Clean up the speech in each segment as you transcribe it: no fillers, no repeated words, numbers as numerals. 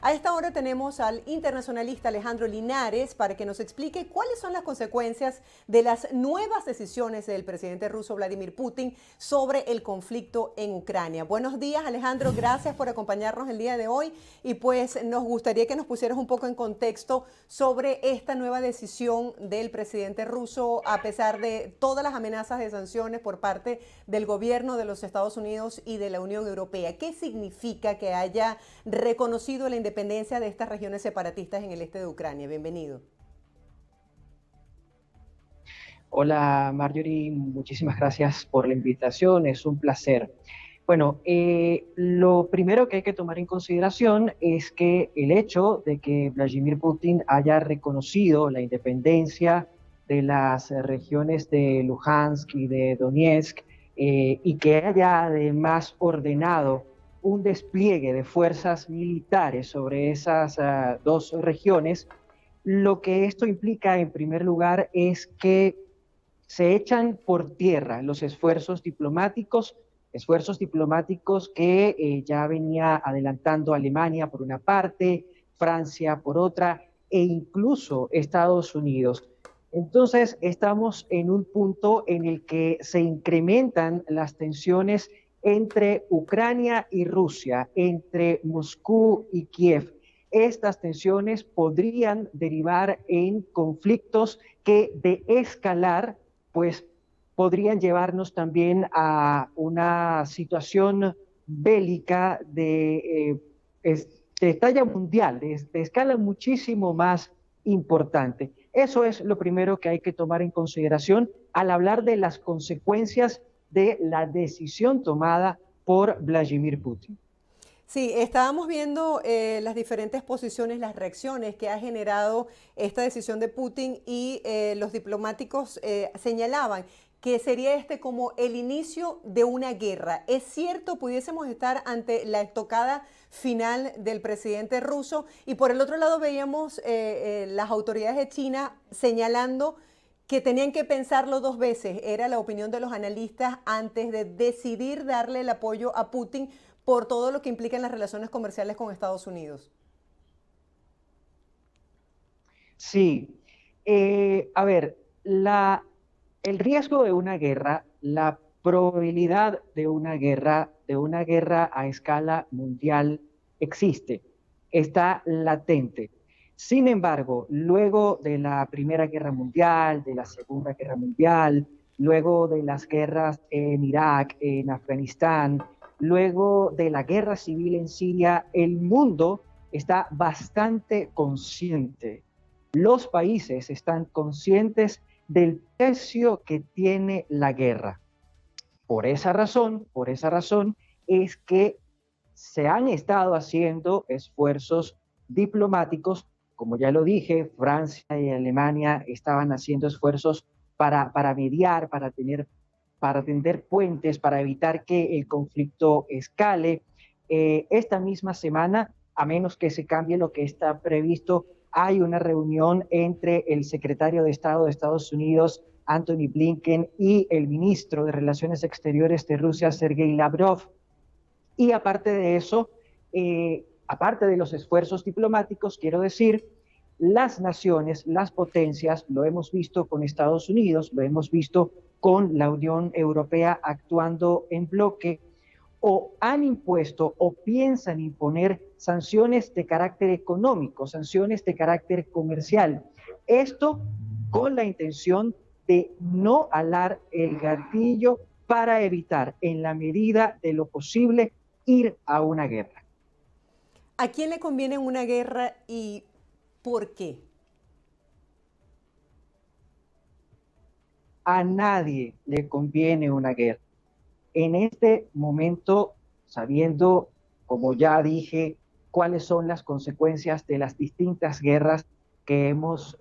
A esta hora tenemos al internacionalista Alejandro Linares para que nos explique cuáles son las consecuencias de las nuevas decisiones del presidente ruso Vladimir Putin sobre el conflicto en Ucrania. Buenos días, Alejandro, gracias por acompañarnos el día de hoy y pues nos gustaría que nos pusieras un poco en contexto sobre esta nueva decisión del presidente ruso a pesar de todas las amenazas de sanciones por parte del gobierno de los Estados Unidos y de la Unión Europea. ¿Qué significa que haya reconocido la independencia de estas regiones separatistas en el este de Ucrania? Bienvenido. Hola Marjorie, muchísimas gracias por la invitación, es un placer. Bueno, lo primero que hay que tomar en consideración es que el hecho de que Vladimir Putin haya reconocido la independencia de las regiones de Luhansk y de Donetsk y que haya además ordenado un despliegue de fuerzas militares sobre esas dos regiones, lo que esto implica en primer lugar es que se echan por tierra los esfuerzos diplomáticos que ya venía adelantando Alemania por una parte, Francia por otra, e incluso Estados Unidos. Entonces, estamos en un punto en el que se incrementan las tensiones entre Ucrania y Rusia, entre Moscú y Kiev. Estas tensiones podrían derivar en conflictos que de escalar, pues podrían llevarnos también a una situación bélica de talla mundial, de escala muchísimo más importante. Eso es lo primero que hay que tomar en consideración al hablar de las consecuencias de la decisión tomada por Vladimir Putin. Sí, estábamos viendo las diferentes posiciones, las reacciones que ha generado esta decisión de Putin y los diplomáticos señalaban que sería este como el inicio de una guerra. ¿Es cierto? ¿Pudiésemos estar ante la estocada final del presidente ruso? Y por el otro lado veíamos las autoridades de China señalando que tenían que pensarlo dos veces. Era la opinión de los analistas antes de decidir darle el apoyo a Putin por todo lo que implica en las relaciones comerciales con Estados Unidos. Sí, a ver, el riesgo de una guerra, la probabilidad de una guerra a escala mundial existe, está latente. Sin embargo, luego de la Primera Guerra Mundial, de la Segunda Guerra Mundial, luego de las guerras en Irak, en Afganistán, luego de la guerra civil en Siria, el mundo está bastante consciente. Los países están conscientes del precio que tiene la guerra. Por esa razón es que se han estado haciendo esfuerzos diplomáticos, como ya lo dije, Francia y Alemania estaban haciendo esfuerzos para mediar, para tender puentes, para evitar que el conflicto escale. Esta misma semana, a menos que se cambie lo que está previsto, hay una reunión entre el secretario de Estado de Estados Unidos, Antony Blinken, y el ministro de Relaciones Exteriores de Rusia, Sergei Lavrov. Y aparte de eso, aparte de los esfuerzos diplomáticos, quiero decir, las naciones, las potencias, lo hemos visto con Estados Unidos, lo hemos visto con la Unión Europea actuando en bloque, o han impuesto o piensan imponer sanciones de carácter económico, sanciones de carácter comercial. Esto con la intención de no alar el gatillo para evitar, en la medida de lo posible, ir a una guerra. ¿A quién le conviene una guerra y por qué? A nadie le conviene una guerra. En este momento, sabiendo, como ya dije, cuáles son las consecuencias de las distintas guerras que hemos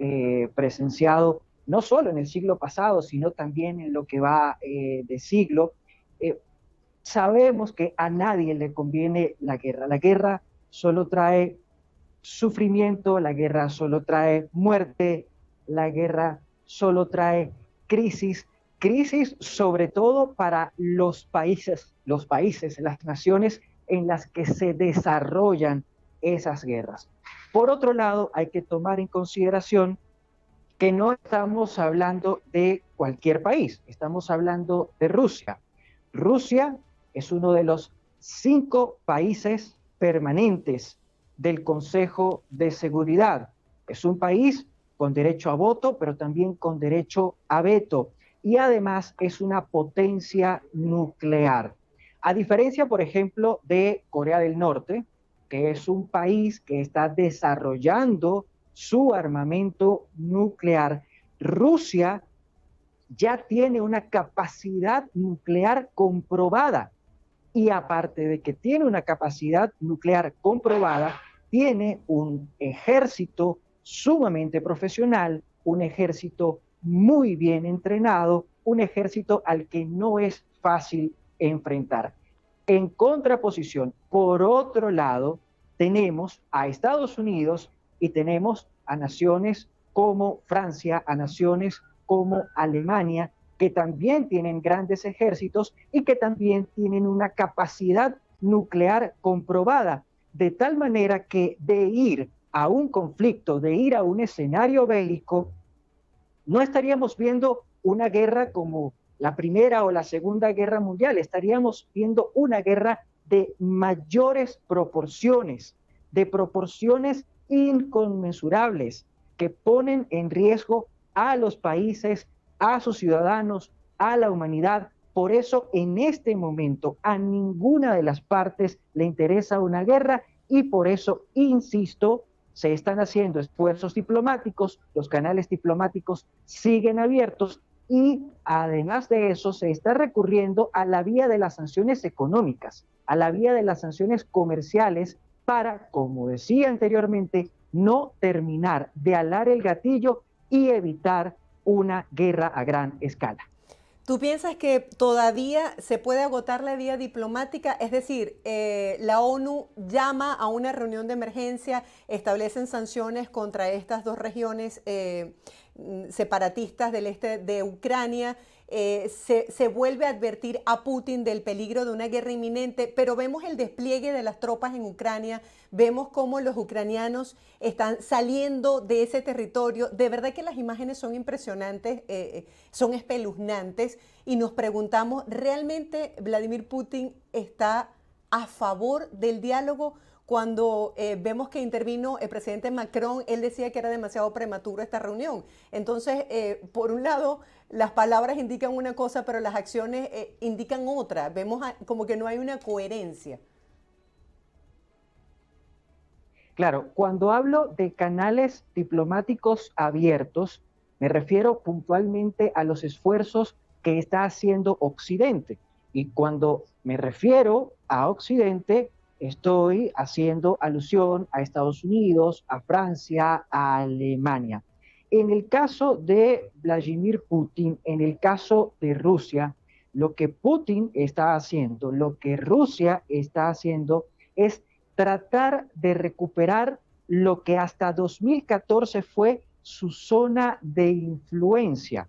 presenciado, no solo en el siglo pasado, sino también en lo que va de siglo, sabemos que a nadie le conviene la guerra. La guerra solo trae sufrimiento, la guerra solo trae muerte, la guerra solo trae crisis, crisis sobre todo para los países, las naciones en las que se desarrollan esas guerras. Por otro lado, hay que tomar en consideración que no estamos hablando de cualquier país, estamos hablando de Rusia. Rusia es uno de los 5 países permanentes del Consejo de Seguridad. Es un país con derecho a voto, pero también con derecho a veto. Y además es una potencia nuclear. A diferencia, por ejemplo, de Corea del Norte, que es un país que está desarrollando su armamento nuclear, Rusia ya tiene una capacidad nuclear comprobada. Y aparte de que tiene una capacidad nuclear comprobada, tiene un ejército sumamente profesional, un ejército muy bien entrenado, un ejército al que no es fácil enfrentar. En contraposición, por otro lado, tenemos a Estados Unidos y tenemos a naciones como Francia, a naciones como Alemania, que también tienen grandes ejércitos y que también tienen una capacidad nuclear comprobada, de tal manera que de ir a un conflicto, de ir a un escenario bélico, no estaríamos viendo una guerra como la Primera o la Segunda Guerra Mundial, estaríamos viendo una guerra de mayores proporciones, de proporciones inconmensurables, que ponen en riesgo a los países, a sus ciudadanos, a la humanidad. Por eso, en este momento, a ninguna de las partes le interesa una guerra y por eso, insisto, se están haciendo esfuerzos diplomáticos, los canales diplomáticos siguen abiertos y además de eso se está recurriendo a la vía de las sanciones económicas, a la vía de las sanciones comerciales para, como decía anteriormente, no terminar de alar el gatillo y evitar una guerra a gran escala. ¿Tú piensas que todavía se puede agotar la vía diplomática? Es decir, la ONU llama a una reunión de emergencia, establecen sanciones contra estas dos regiones separatistas del este de Ucrania, se vuelve a advertir a Putin del peligro de una guerra inminente, pero vemos el despliegue de las tropas en Ucrania, vemos cómo los ucranianos están saliendo de ese territorio. De verdad que las imágenes son impresionantes, son espeluznantes, y nos preguntamos, ¿realmente Vladimir Putin está a favor del diálogo? Cuando vemos que intervino el presidente Macron, él decía que era demasiado prematuro esta reunión. Entonces, por un lado, las palabras indican una cosa, pero las acciones indican otra. Vemos como que no hay una coherencia. Claro, cuando hablo de canales diplomáticos abiertos, me refiero puntualmente a los esfuerzos que está haciendo Occidente. Y cuando me refiero a Occidente, estoy haciendo alusión a Estados Unidos, a Francia, a Alemania. En el caso de Vladimir Putin, en el caso de Rusia, lo que Putin está haciendo, lo que Rusia está haciendo es tratar de recuperar lo que hasta 2014 fue su zona de influencia.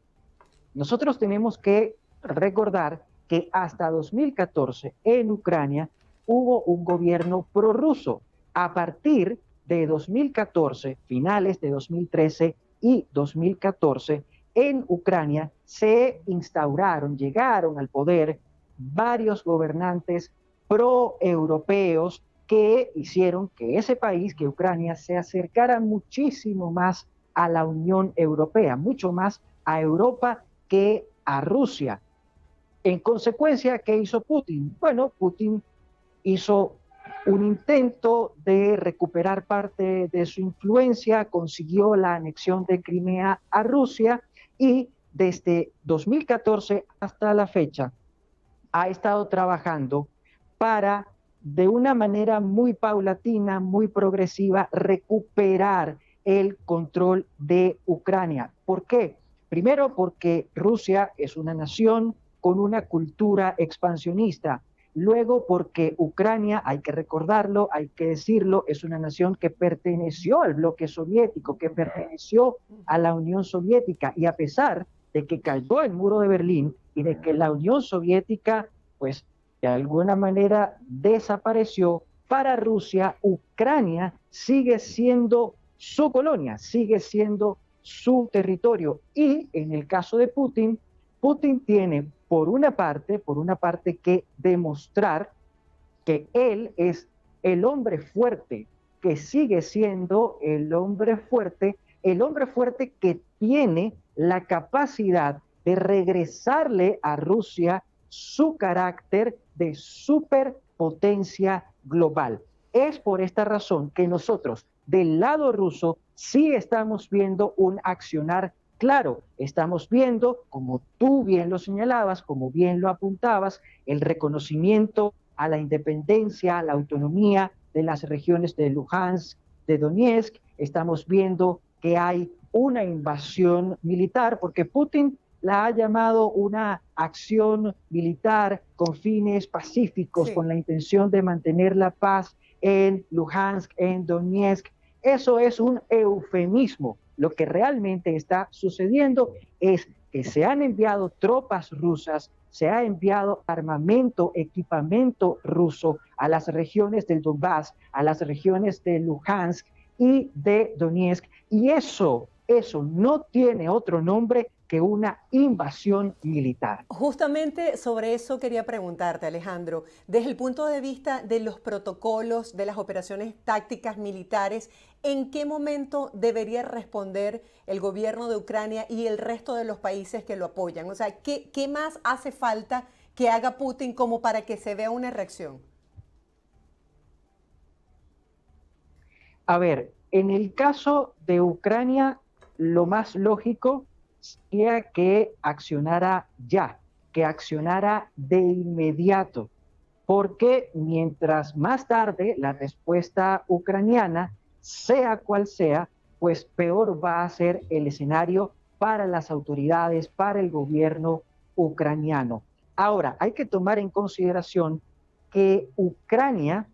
Nosotros tenemos que recordar que hasta 2014 en Ucrania hubo un gobierno prorruso. A partir de 2014, finales de 2013 y 2014, en Ucrania se instauraron, llegaron al poder varios gobernantes proeuropeos que hicieron que ese país, que Ucrania, se acercara muchísimo más a la Unión Europea, mucho más a Europa que a Rusia. En consecuencia, ¿qué hizo Putin? Bueno, Putin hizo un intento de recuperar parte de su influencia, consiguió la anexión de Crimea a Rusia y desde 2014 hasta la fecha ha estado trabajando para, de una manera muy paulatina, muy progresiva, recuperar el control de Ucrania. ¿Por qué? Primero, porque Rusia es una nación con una cultura expansionista. Luego, porque Ucrania, hay que recordarlo, hay que decirlo, es una nación que perteneció al bloque soviético, que perteneció a la Unión Soviética, y a pesar de que cayó el muro de Berlín y de que la Unión Soviética, pues, de alguna manera desapareció, para Rusia, Ucrania sigue siendo su colonia, sigue siendo su territorio. Y en el caso de Putin, Putin tiene por una parte que demostrar que él es el hombre fuerte, que sigue siendo el hombre fuerte que tiene la capacidad de regresarle a Rusia su carácter de superpotencia global. Es por esta razón que nosotros, del lado ruso, sí estamos viendo un accionar claro. Estamos viendo, como tú bien lo señalabas, como bien lo apuntabas, el reconocimiento a la independencia, a la autonomía de las regiones de Luhansk, de Donetsk. Estamos viendo que hay una invasión militar, porque Putin la ha llamado una acción militar con fines pacíficos, Sí. con la intención de mantener la paz en Luhansk, en Donetsk. Eso es un eufemismo. Lo que realmente está sucediendo es que se han enviado tropas rusas, se ha enviado armamento, equipamiento ruso a las regiones del Donbass, a las regiones de Luhansk y de Donetsk, y eso no tiene otro nombre que una invasión militar. Justamente sobre eso quería preguntarte, Alejandro, desde el punto de vista de los protocolos, de las operaciones tácticas militares, ¿en qué momento debería responder el gobierno de Ucrania y el resto de los países que lo apoyan? O sea, ¿qué más hace falta que haga Putin como para que se vea una reacción? A ver, en el caso de Ucrania, lo más lógico sería que accionara ya, que accionara de inmediato, porque mientras más tarde la respuesta ucraniana, sea cual sea, pues peor va a ser el escenario para las autoridades, para el gobierno ucraniano. Ahora, hay que tomar en consideración que Ucrania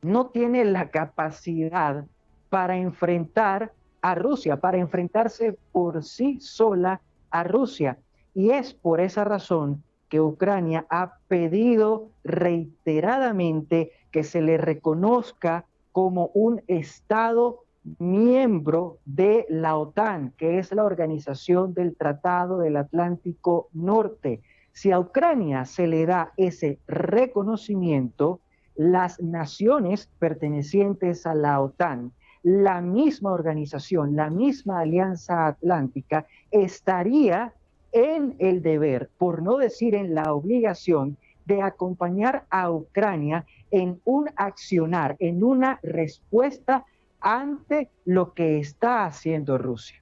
no tiene la capacidad para enfrentar a Rusia, para enfrentarse por sí sola a Rusia. Y es por esa razón que Ucrania ha pedido reiteradamente que se le reconozca como un Estado miembro de la OTAN, que es la organización del Tratado del Atlántico Norte. Si a Ucrania se le da ese reconocimiento, las naciones pertenecientes a la OTAN, la misma organización, la misma Alianza Atlántica, estaría en el deber, por no decir en la obligación, de acompañar a Ucrania en un accionar, en una respuesta ante lo que está haciendo Rusia.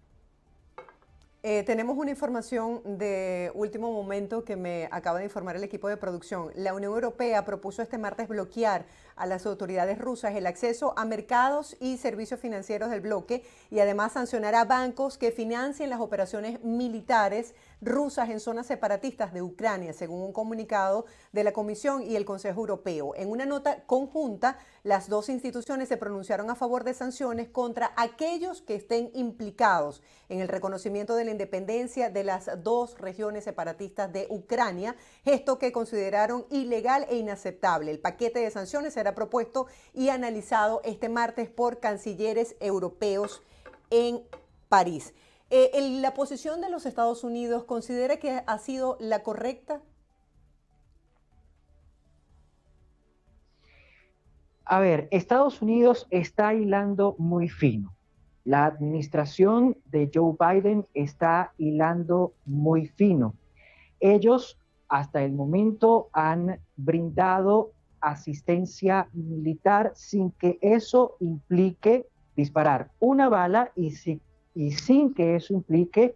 Tenemos una información de último momento que me acaba de informar el equipo de producción. La Unión Europea propuso este martes bloquear a las autoridades rusas el acceso a mercados y servicios financieros del bloque y además sancionar a bancos que financien las operaciones militares rusas en zonas separatistas de Ucrania, según un comunicado de la Comisión y el Consejo Europeo. En una nota conjunta, las dos instituciones se pronunciaron a favor de sanciones contra aquellos que estén implicados en el reconocimiento de la independencia de las dos regiones separatistas de Ucrania, gesto que consideraron ilegal e inaceptable. El paquete de sanciones será propuesto y analizado este martes por cancilleres europeos en París. ¿La posición de los Estados Unidos considera que ha sido la correcta? A ver, Estados Unidos está hilando muy fino. La administración de Joe Biden está hilando muy fino. Ellos hasta el momento han brindado asistencia militar sin que eso implique disparar una bala y sin que eso implique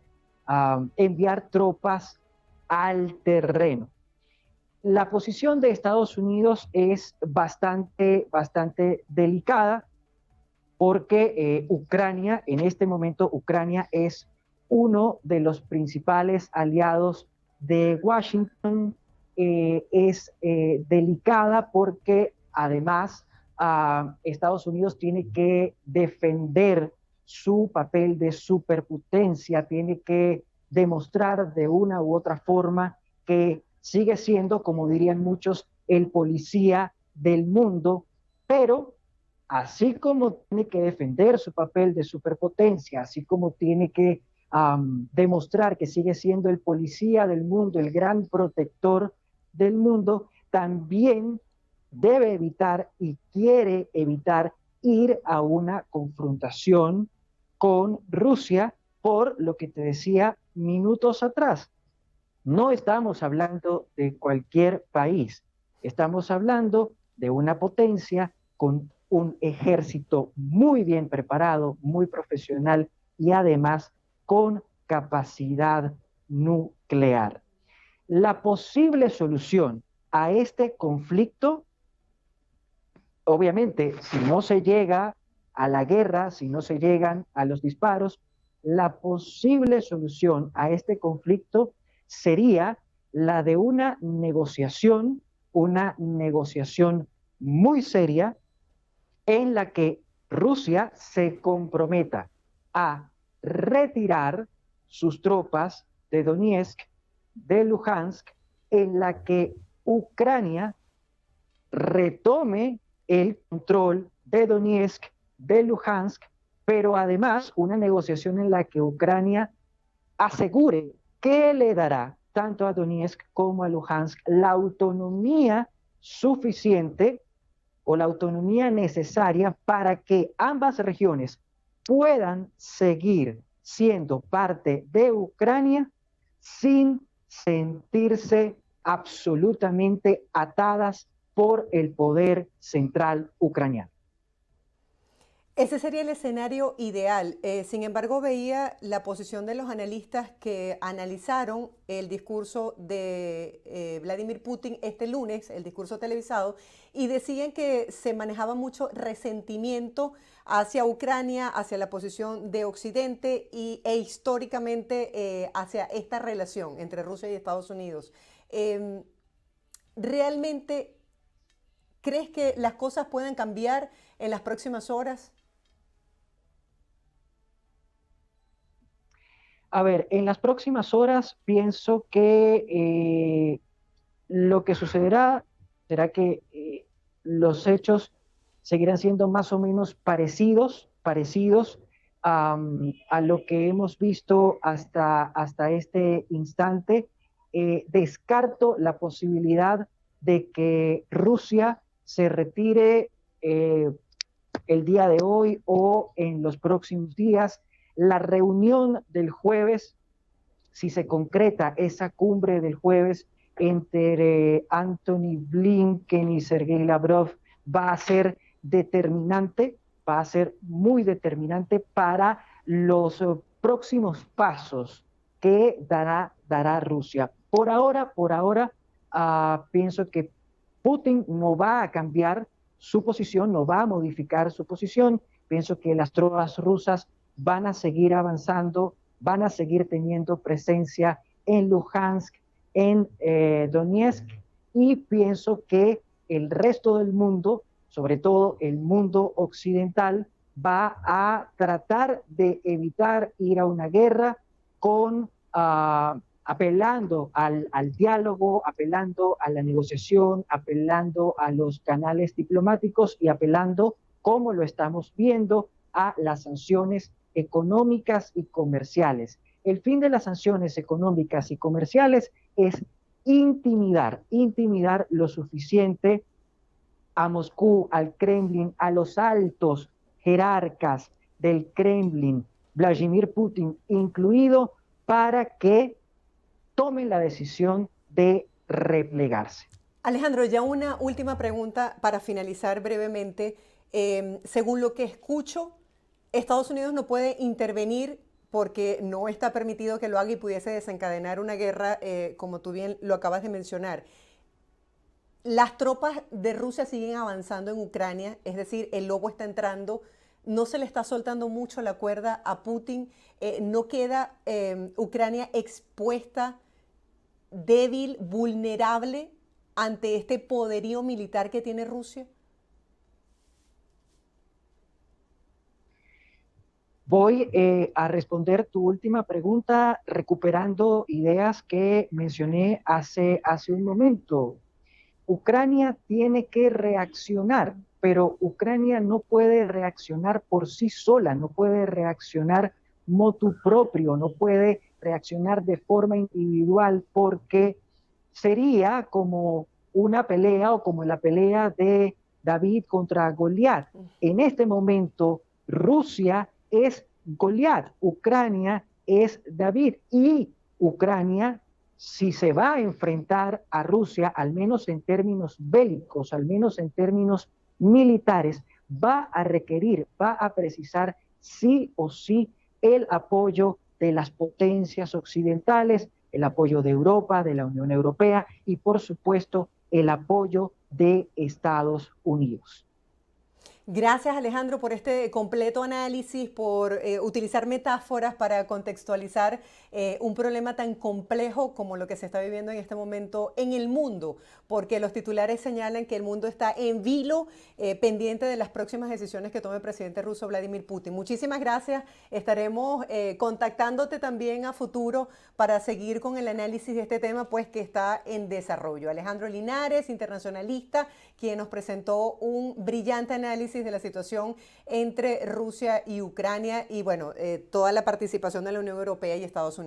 enviar tropas al terreno. La posición de Estados Unidos es bastante delicada porque Ucrania, en este momento, Ucrania es uno de los principales aliados de Washington. Es delicada porque además Estados Unidos tiene que defender su papel de superpotencia, tiene que demostrar de una u otra forma que sigue siendo, como dirían muchos, el policía del mundo, Pero así como tiene que defender su papel de superpotencia, así como tiene que demostrar que sigue siendo el policía del mundo, el gran protector del mundo, también debe evitar y quiere evitar ir a una confrontación con Rusia por lo que te decía minutos atrás. No estamos hablando de cualquier país, estamos hablando de una potencia con un ejército muy bien preparado, muy profesional y además con capacidad nuclear. La posible solución a este conflicto, obviamente, si no se llega a la guerra, si no se llegan a los disparos, la posible solución a este conflicto sería la de una negociación muy seria en la que Rusia se comprometa a retirar sus tropas de Donetsk, de Luhansk, en la que Ucrania retome el control de Donetsk, de Luhansk, pero además una negociación en la que Ucrania asegure que le dará tanto a Donetsk como a Luhansk la autonomía suficiente o la autonomía necesaria para que ambas regiones puedan seguir siendo parte de Ucrania sin sentirse absolutamente atadas por el poder central ucraniano. Ese sería el escenario ideal. Sin embargo, veía la posición de los analistas que analizaron el discurso de Vladimir Putin este lunes, el discurso televisado, y decían que se manejaba mucho resentimiento hacia Ucrania, hacia la posición de Occidente e históricamente hacia esta relación entre Rusia y Estados Unidos. ¿Realmente crees que las cosas pueden cambiar en las próximas horas? A ver, en las próximas horas pienso que lo que sucederá será que los hechos seguirán siendo más o menos parecidos a lo que hemos visto hasta este instante. Descarto la posibilidad de que Rusia se retire el día de hoy o en los próximos días. La reunión del jueves, si se concreta esa cumbre del jueves entre Anthony Blinken y Sergei Lavrov, va a ser determinante, va a ser muy determinante para los próximos pasos que dará Rusia. Por ahora, pienso que Putin no va a cambiar su posición, no va a modificar su posición. Pienso que las tropas rusas van a seguir avanzando, van a seguir teniendo presencia en Luhansk, en Donetsk, y pienso que el resto del mundo, sobre todo el mundo occidental, va a tratar de evitar ir a una guerra con apelando al diálogo, apelando a la negociación, apelando a los canales diplomáticos y apelando, como lo estamos viendo, a las sanciones económicas y comerciales. El fin de las sanciones económicas y comerciales es intimidar lo suficiente a Moscú, al Kremlin, a los altos jerarcas del Kremlin, Vladimir Putin incluido, para que tomen la decisión de replegarse. Alejandro, ya una última pregunta para finalizar brevemente. Según lo que escucho, Estados Unidos no puede intervenir porque no está permitido que lo haga y pudiese desencadenar una guerra, como tú bien lo acabas de mencionar. Las tropas de Rusia siguen avanzando en Ucrania, es decir, el lobo está entrando, no se le está soltando mucho la cuerda a Putin, no queda Ucrania expuesta, débil, vulnerable ante este poderío militar que tiene Rusia. Voy a responder tu última pregunta recuperando ideas que mencioné hace un momento. Ucrania tiene que reaccionar pero Ucrania no puede reaccionar por sí sola, no puede reaccionar motu propio, no puede reaccionar de forma individual porque sería como una pelea o como la pelea de David contra Goliat. En este momento, Rusia es Goliat, Ucrania es David y Ucrania, si se va a enfrentar a Rusia, al menos en términos bélicos, al menos en términos militares, va a requerir, va a precisar sí o sí el apoyo de las potencias occidentales, el apoyo de Europa, de la Unión Europea y por supuesto el apoyo de Estados Unidos. Gracias, Alejandro, por este completo análisis, por utilizar metáforas para contextualizar un problema tan complejo como lo que se está viviendo en este momento en el mundo, porque los titulares señalan que el mundo está en vilo, pendiente de las próximas decisiones que tome el presidente ruso Vladimir Putin. Muchísimas gracias. Estaremos contactándote también a futuro para seguir con el análisis de este tema, pues que está en desarrollo. Alejandro Linares, internacionalista, quien nos presentó un brillante análisis de la situación entre Rusia y Ucrania y, bueno, toda la participación de la Unión Europea y Estados Unidos.